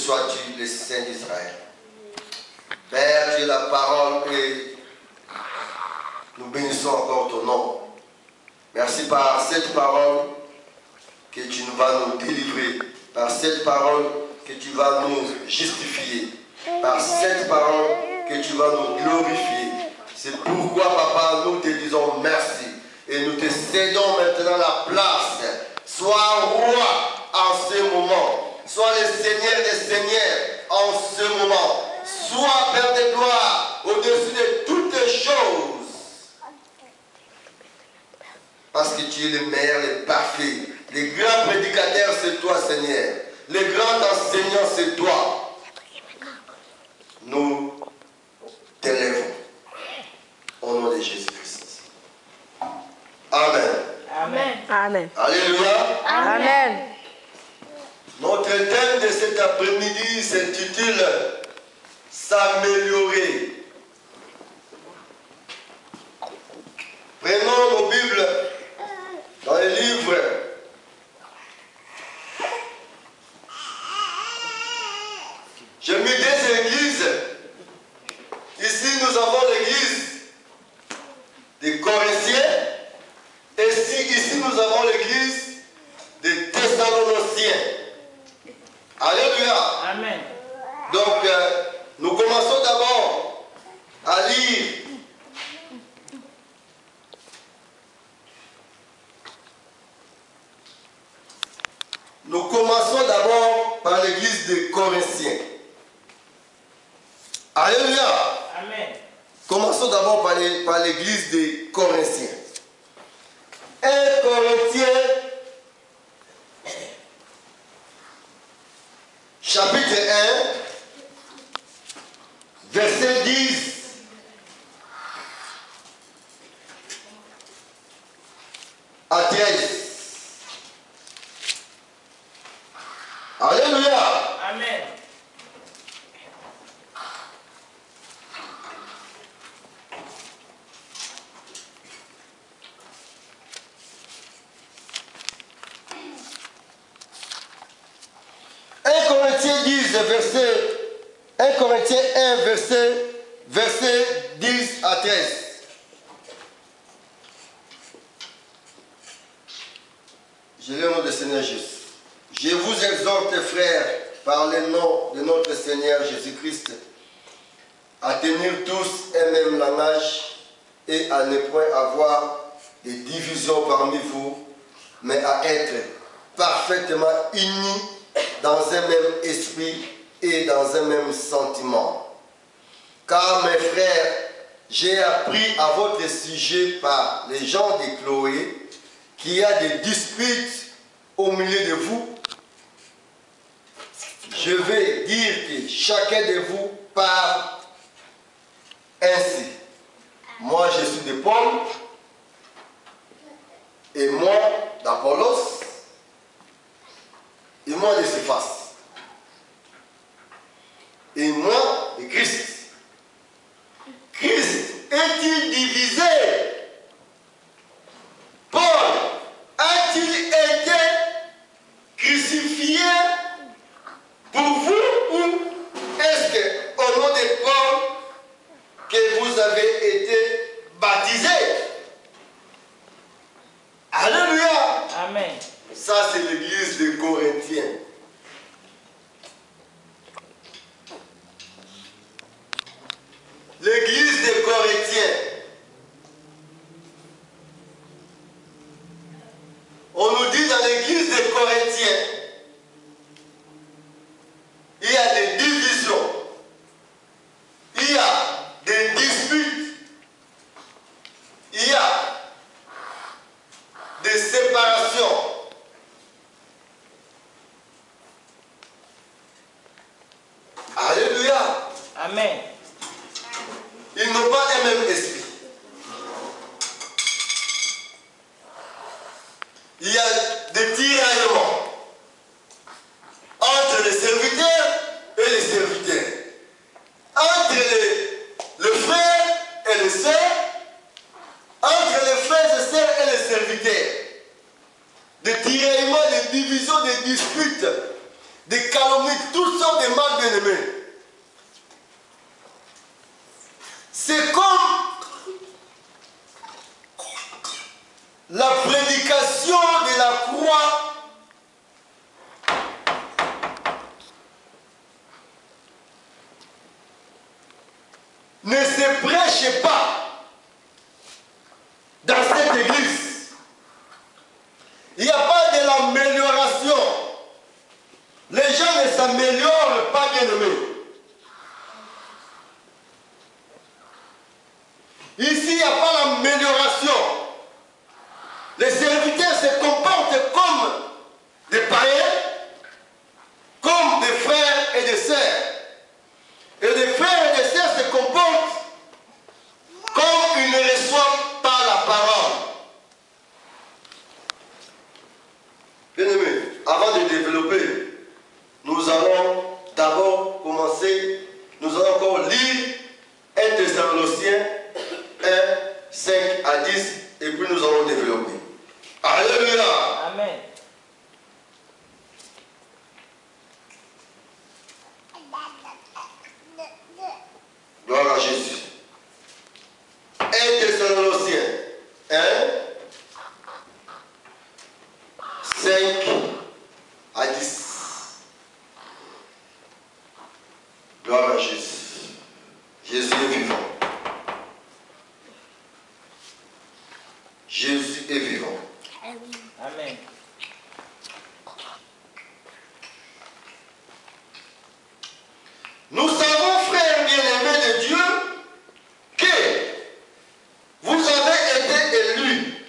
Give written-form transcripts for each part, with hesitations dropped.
sois-tu, le Saint d'Israël. Père, tu es la parole et nous bénissons encore ton nom. Merci par cette parole que tu vas nous délivrer, par cette parole que tu vas nous justifier, par cette parole que tu vas nous glorifier. C'est pourquoi, Papa, nous te disons merci et nous te cédons maintenant la place. Sois roi en ce moment, sois le Seigneur des Seigneurs en ce moment. Sois Père de gloire au-dessus de toutes les choses. Parce que tu es le meilleur, le parfait. Le grand prédicateur, c'est toi, Seigneur. Le grand enseignant, c'est toi. Nous t'élèvons. Au nom de Jésus-Christ. Amen. Amen. Amen. Alléluia. Amen. Notre thème de cet après-midi s'intitule « S'améliorer ». Prenons nos Bibles dans les livres. J'ai mis deux églises. Ici, nous avons l'église des Corinthiens. Et ici, nous avons l'église des Thessaloniciens. Alléluia. Amen. Donc, nous commençons d'abord à lire Nous commençons d'abord par l'église des Corinthiens. Alléluia. Amen. Commençons d'abord par l'église des Corinthiens. 1 Corinthiens, chapitre 1, verset 10 à 13. Alléluia. Amen. Verset 1 Corinthiens 1, verset 10 à 13. Je lis au nom du Seigneur Jésus. Je vous exhorte, frères, par le nom de notre Seigneur Jésus-Christ, à tenir tous un même langage et à ne point avoir de divisions parmi vous, mais à être parfaitement unis dans un même esprit et dans un même sentiment. Car mes frères, j'ai appris à votre sujet par les gens de Chloé qu'il y a des disputes au milieu de vous. Je vais dire que chacun de vous parle ainsi. Moi je suis de Paul, et moi d'Apollos, et moi de Céphas. Et moi de Christ. Christ est-il divisé? Paul a-t-il été crucifié pour vous, ou est-ce que au nom de Paul que vous avez été baptisé? Alléluia. Amen. Ça c'est l'église des Corinthiens. L'église des Corinthiens. On nous dit dans l'église des Corinthiens, il y a des divisions, il y a des disputes, il y a des séparations. Alléluia. Amen. Ils n'ont pas un même esprit. Il y a des tiraillements entre les serviteurs et les serviteurs, entre les frères et les sœurs, entre les frères et sœurs et les serviteurs. Des tiraillements, des divisions, des disputes. des calomnies, toutes sortes de mal bien-aimés. C'est comme la prédication de la croix ne se prêche pas dans cette église. Il n'y a pas de l'amélioration. Les gens ne s'améliorent pas, bien aimés. Ici, il n'y a pas l'amélioration. Les serviteurs se comportent comme des païens, comme des frères et des sœurs. Et les frères et les sœurs se comportent comme ils ne reçoivent pas la parole. Bien-aimés, avant de développer, nous allons d'abord commencer, nous allons encore lire 1 Thessaloniciens 1, 5 à 10, et puis nous allons développer. Alléluia. Amen. Gloire à Jésus. 1 Thessaloniciens 1, 5 à 10. Gloire à Jésus. Jésus est vivant. Jésus est vivant. Amen. Nous savons, frères bien-aimés de Dieu, que vous avez été élus.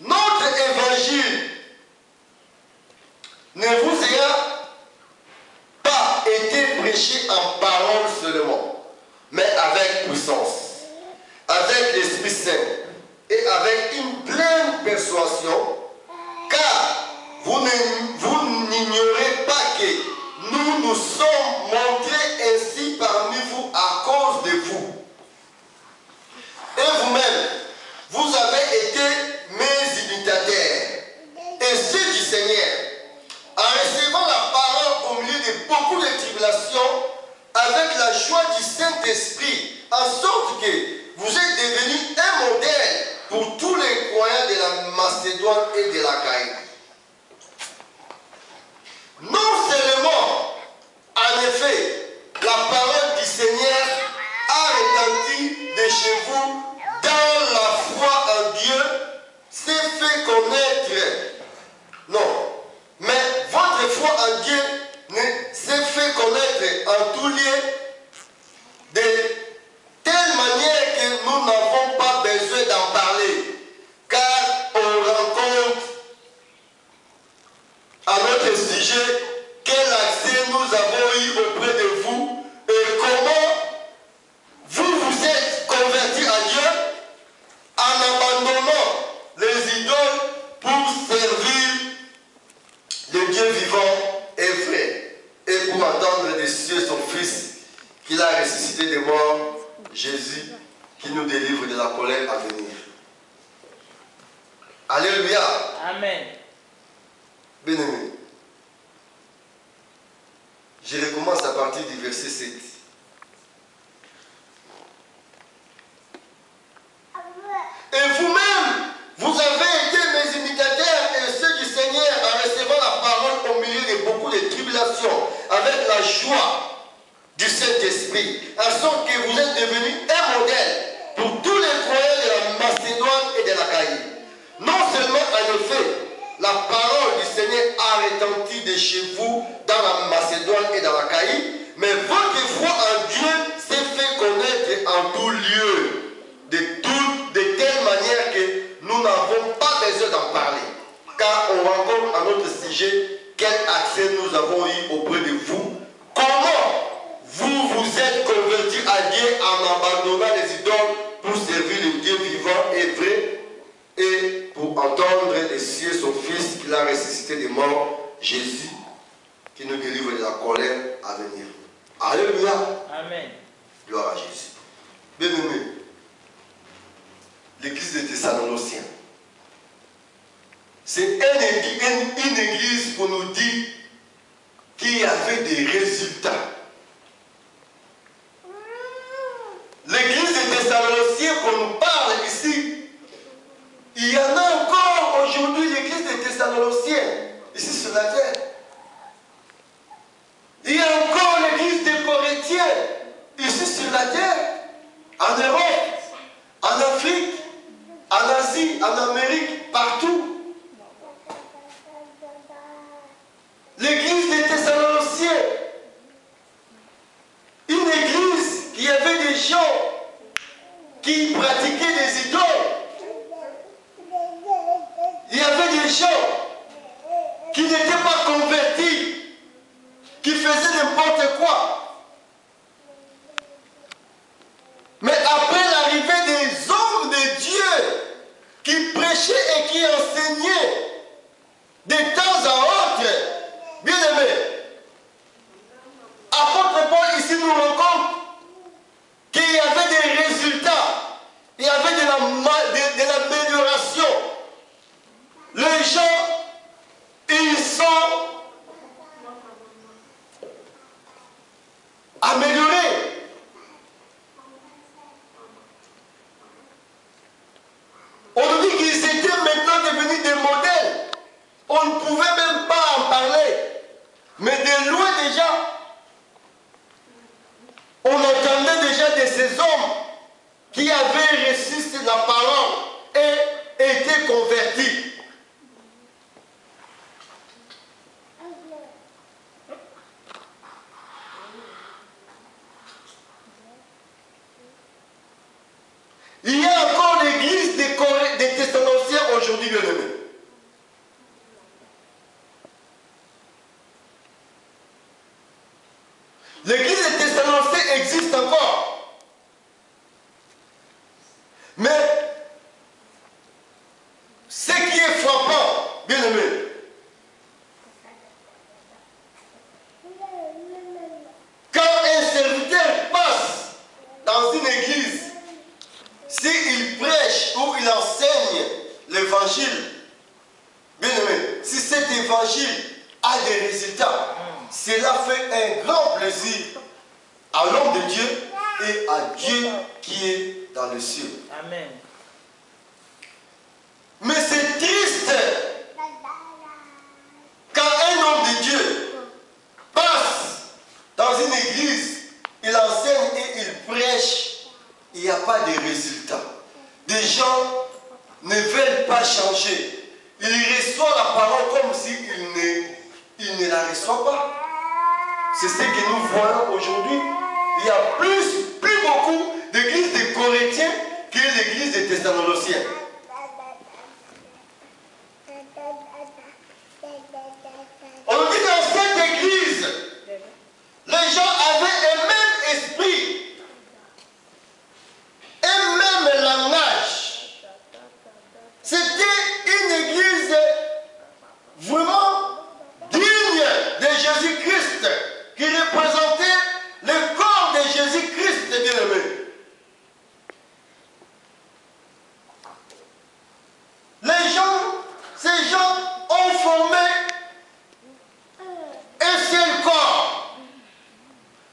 Notre évangile ne vous ayant pas été prêché en parole seulement, mais avec puissance, avec l'Esprit Saint et avec une pleine persuasion, car vous n'ignorez pas que nous nous sommes montrés ainsi parmi vous à cause de vous. Et vous-même, vous avez été mes imitateurs et ceux du Seigneur, en recevant la parole au milieu de beaucoup de tribulations, avec la joie du Saint-Esprit, en sorte que vous êtes devenus un modèle pour tous les croyants de la Macédoine et de l'Achaïe. Non seulement, en effet, la parole du Seigneur a retenti de chez vous dans la foi en Dieu, s'est fait connaître. Non, mais votre foi en Dieu s'est fait connaître en tout lieu de telle manière que nous n'avons pas besoin d'en parler, car on rencontre à notre sujet quel accès nous avons eu auprès de vous et comment vous vous êtes convertis à Dieu en abandonnant les idoles pour servir le Dieu vivant et vrai et pour attendre des cieux son Fils qu'il a ressuscité des morts, Jésus, qui nous délivre de la colère à venir. Alléluia. Amen. Bien-aimé, je recommence à partir du verset 7. Et vous-même, vous avez été mes imitateurs et ceux du Seigneur en recevant la parole au milieu de beaucoup de tribulations, avec la joie du Saint-Esprit, en sorte que vous êtes devenus un modèle pour tous les croyants de la Macédoine et de l'Achaïe. Non seulement, en effet, la parole du Seigneur a retenti de chez vous dans la Macédoine et dans l'Achaïe, mais votre foi en Dieu s'est fait connaître en tout lieu, de telle manière que nous n'avons pas besoin d'en parler, car on rencontre à notre sujet quel accès nous avons eu auprès de vous, comment vous vous êtes convertis à Dieu en abandonnant les idoles pour servir le Dieu vivant et vrai, et pour entendre des cieux son Fils qu'il a ressuscité des morts, Jésus, qui nous délivre de la colère à venir. Alléluia. Amen. Gloire à Jésus. Bien-aimé, l'église des Thessaloniciens, c'est une église qu'on nous dit qui qui avait des résultats. L'église des Thessaloniciens qu'on nous parle ici, il y en a encore aujourd'hui, l'église des Thessaloniciens, ici sur la terre. Il y a encore l'église des Corinthiens, ici sur la terre, en Europe, en Afrique, en Asie, en Amérique, partout. L'église des Thessaloniciens, une église qui avait des gens qui pratiquaient des idoles. Il y avait des gens qui n'étaient pas convertis, qui faisaient n'importe quoi. Mais après l'arrivée des hommes de Dieu qui prêchaient et qui enseignaient de temps à autre, bien aimé, apôtre Paul ici nous rend compte qu'il y avait des résultats, il y avait de l'amélioration. Les gens, ils sont améliorés. On nous dit qu'ils étaient maintenant devenus des modèles. On ne pouvait même pas en parler. Mais de loin déjà, on entendait déjà de ces hommes qui avaient reçu la parole et étaient convertis. Il y a encore l'église des Thessaloniciens aujourd'hui, bien aimé. L'église des Thessaloniciens existe encore. Mais ce qui est frappant, bien aimé, quand un serviteur passe dans une église, s'il prêche ou il enseigne l'évangile, bien aimé, si cet évangile a des résultats, cela fait un grand plaisir à l'homme de Dieu et à Dieu qui est dans le ciel. Amen. Mais c'est triste quand un homme de Dieu passe dans une église, il enseigne et il prêche, il n'y a pas de résultats. Des gens ne veulent pas changer. Ils reçoivent la parole comme s'ils ne la reçoivent pas. C'est ce que nous voyons aujourd'hui. Il y a plus beaucoup d'églises de Corinthiens que l'église des Thessaloniciens. On dit dans cette église, les gens avaient un même esprit, un même langage. C'était une église vraiment digne de Jésus-Christ, qui représentait le corps de Jésus-Christ, bien-aimé. Ces gens ont formé un seul corps.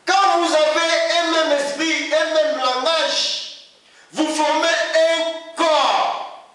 Quand vous avez un même esprit, un même langage, vous formez un corps.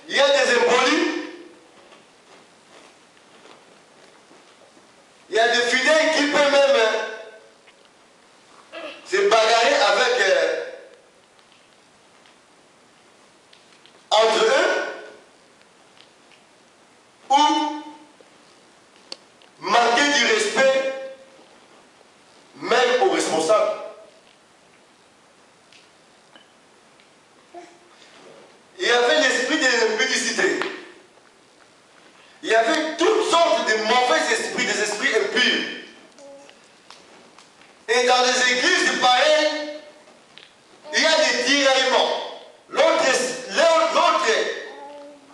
il y a des impolis, il y a des fidèles qui peuvent même se bagarrer avec entre eux ou manquer du respect même aux responsables. Il y avait l'esprit de l'impudicité. Il y avait toutes sortes de mauvais esprits, des esprits impurs. Et dans les églises pareilles, il y a des tiraillements. L'autre,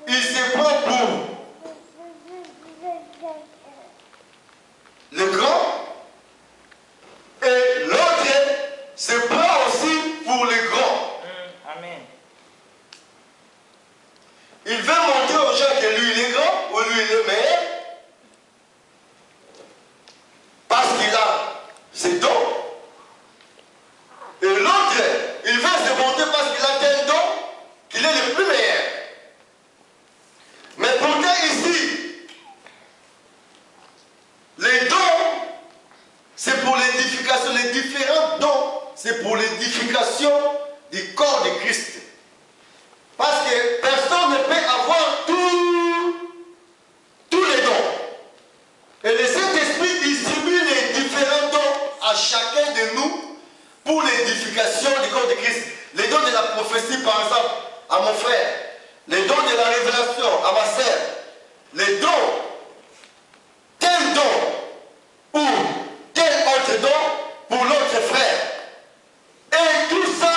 il se prend pour le grand et l'autre se prend aussi pour le grand. Amen. Il veut montrer aux gens que lui il est grand ou lui il est meilleur parce qu'il a ses dons. Et l'autre, il veut se montrer parce qu'il a tel don qu'il est le plus meilleur. Mais pourtant ici, les dons, c'est pour l'édification. Les différents dons, c'est pour l'édification du corps de Christ. Parce que personne ne peut avoir tous les dons. Et le Saint-Esprit distribue les différents dons à chacun de nous pour l'édification du corps de Christ. Les dons de la prophétie, par exemple, à mon frère. Les dons de la révélation, à ma sœur. Les dons, tel don ou tel autre don pour l'autre frère. Et tout ça,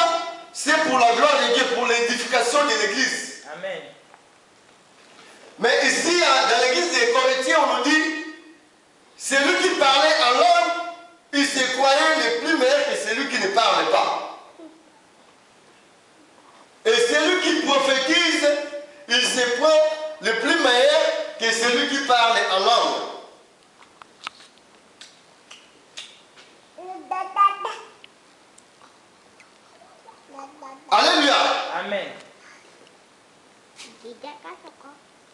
c'est pour la gloire de Dieu, pour l'édification de l'Église. Amen. Mais ici, dans l'Église des Corinthiens, on nous dit, celui qui parlait en langue, il se croyait le plus meilleur que celui qui ne parle pas. Et celui qui prophétise, il se prend le plus meilleur que celui qui parle en langue. Alléluia. Amen.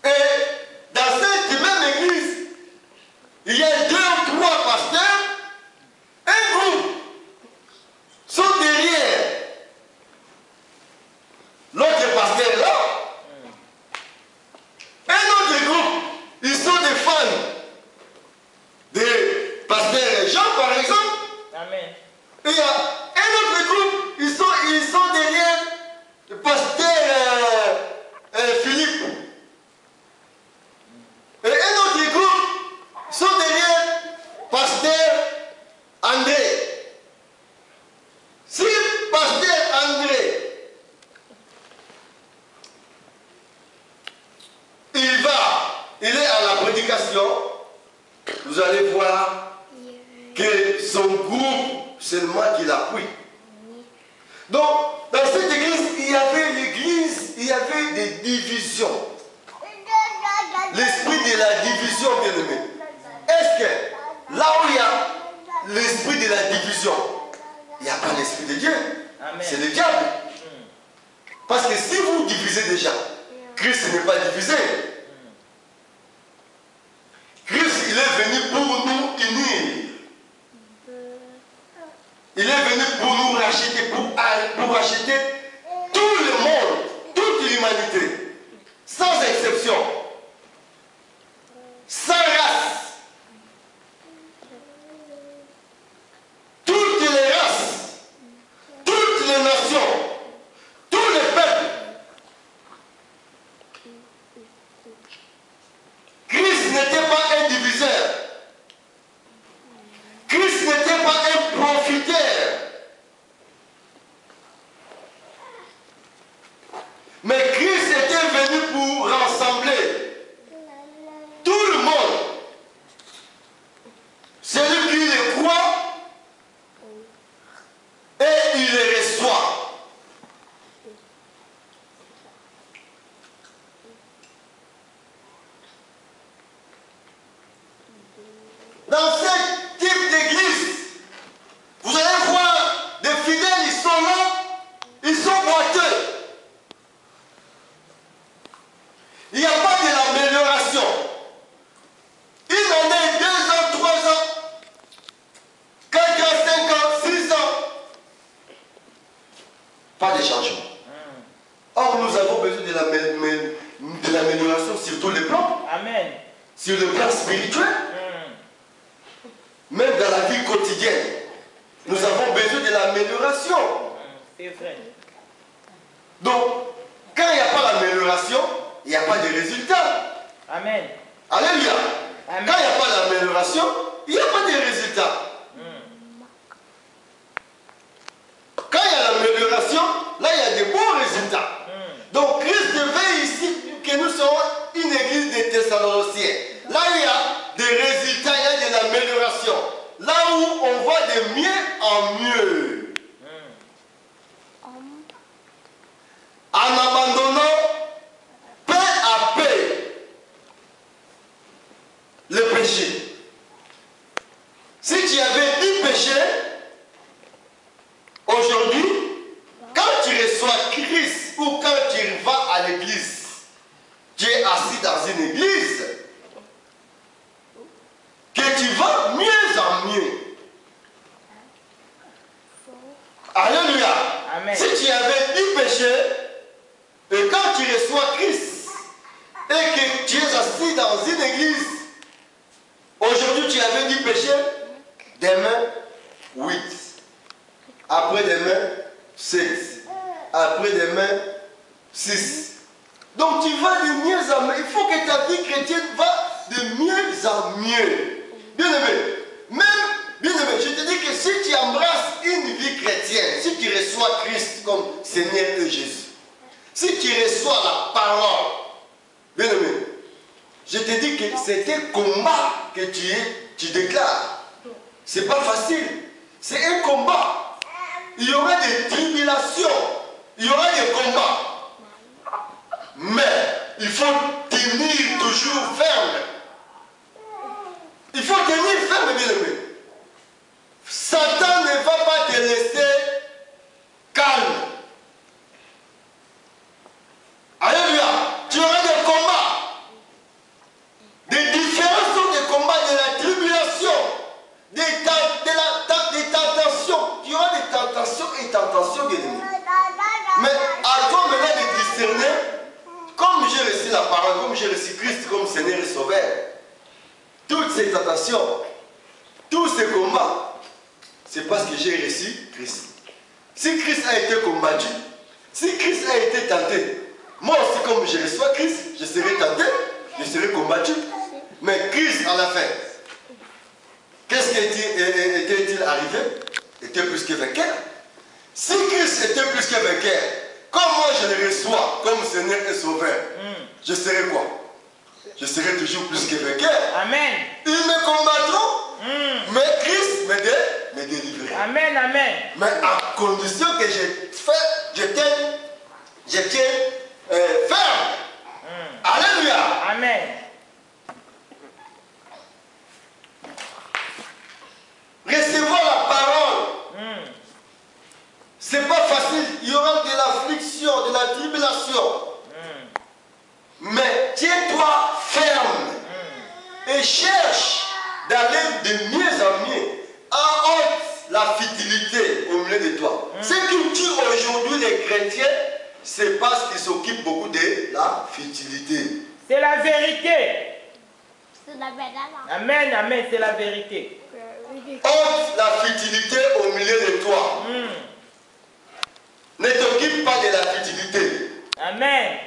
Et dans cette même église, il y a 2 ou 3 pasteurs, un groupe sont derrière l'autre pasteur là. Un autre groupe, ils sont des fans de pasteur Jean par exemple. Amen. Et il y a un autre groupe, ils sont derrière le pasteur Philippe. Et un autre groupe sont derrière pasteur André. Si pasteur André, il est à la prédication, vous allez voir que son groupe seulement qu'il appuie. Donc, dans cette église, il y avait des divisions. L'esprit de la division, bien aimé. Est-ce que là où il y a l'esprit de la division, il n'y a pas l'esprit de Dieu? C'est le diable. Parce que si vous divisez déjà, Christ n'est pas divisé. Christ, il est venu pour nous unir. Il est venu pour nous racheter, pour racheter tout le monde, toute l'humanité, sans exception, sans race. Toutes les races, toutes les nations, tous les peuples. Christ n'était pas un diviseur. Christ n'était pas un profiteur. Mais Christ avons besoin de l'amélioration sur tous les plans. Amen. Sur le plan spirituel, même dans la vie quotidienne. Nous avons besoin de l'amélioration. C'est vrai. Donc, quand il n'y a pas l'amélioration, il n'y a pas de résultat. Amen. Alléluia. Amen. Quand il n'y a pas d'amélioration, il n'y a pas de résultat. Quand il y a l'amélioration, là il y a de bons résultats. Donc Christ veut ici que nous soyons une église de Thessaloniciens. Là il y a des résultats, il y a de l'amélioration. Là où on voit de mieux en mieux. En abandonnant peu à peu le péché. Si tu avais 10 péchés, aujourd'hui, quand tu reçois Christ ou quand tu vas à l'église, tu es assis dans une église, que tu vas mieux en mieux. Alléluia. Amen. Si tu avais 10 péchés, et quand tu reçois Christ, et que tu es assis dans une église, aujourd'hui tu avais 10 péchés, demain 8. Après-demain, 7. Après-demain, 6. Donc tu vas de mieux en mieux. Il faut que ta vie chrétienne va de mieux en mieux. Bien-aimé, même, bien-aimé, je te dis que si tu embrasses une vie chrétienne, si tu reçois Christ comme Seigneur et Jésus, si tu reçois la parole, bien-aimé, je te dis que c'est un combat que tu déclares. C'est pas facile. C'est un combat. Il y aura des tribulations, il y aura des combats. Mais il faut tenir toujours ferme. Il faut tenir ferme, bien-aimé. Satan ne va pas te laisser calme. Alléluia. Tu auras des combats. Des différents sortes de combats, de la tribulation, des tentations. Tu auras des tentations et tentations, bien-aimé. Mais à toi maintenant de discerner, comme j'ai reçu la parole, comme j'ai reçu Christ comme Seigneur et Sauveur, toutes ces tentations, tous ces combats, c'est parce que j'ai reçu Christ. Si Christ a été combattu, si Christ a été tenté, moi aussi comme je reçois Christ, je serai tenté, je serai combattu. Mais Christ à la fin, qu'est-ce qui était-il arrivé? Il était plus que vainqueur. Si Christ était plus que vainqueur, comme moi je le reçois comme Seigneur et Sauveur, je serai quoi? Je serai toujours plus que vainqueur. Amen. Ils me combattront, mais Christ me délivrera. Amen, amen. Mais à condition que je tiens ferme. Alléluia. Amen. Recevoir la parole. C'est pas facile. Il y aura de l'affliction, de la tribulation. Mais tiens-toi ferme. Et cherche d'aller de mieux en mieux. Ôte la futilité au milieu de toi. Ce qui tue aujourd'hui les chrétiens, c'est parce qu'ils s'occupent beaucoup de la futilité. C'est la vérité. C'est la vérité. Amen, amen, c'est la vérité. Ôte la futilité au milieu de toi. Ne t'occupe pas de la futilité. Amen.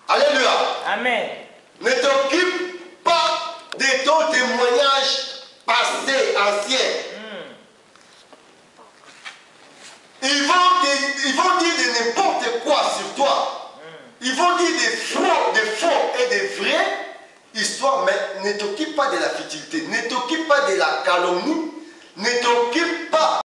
Alléluia. Amen. Ne t'occupe pas de ton témoignage passé, ancien. Ils vont dire de n'importe quoi sur toi. Ils vont dire des faux et des vraies histoires, mais ne t'occupe pas de la futilité. Ne t'occupe pas de la calomnie. Ne t'occupe pas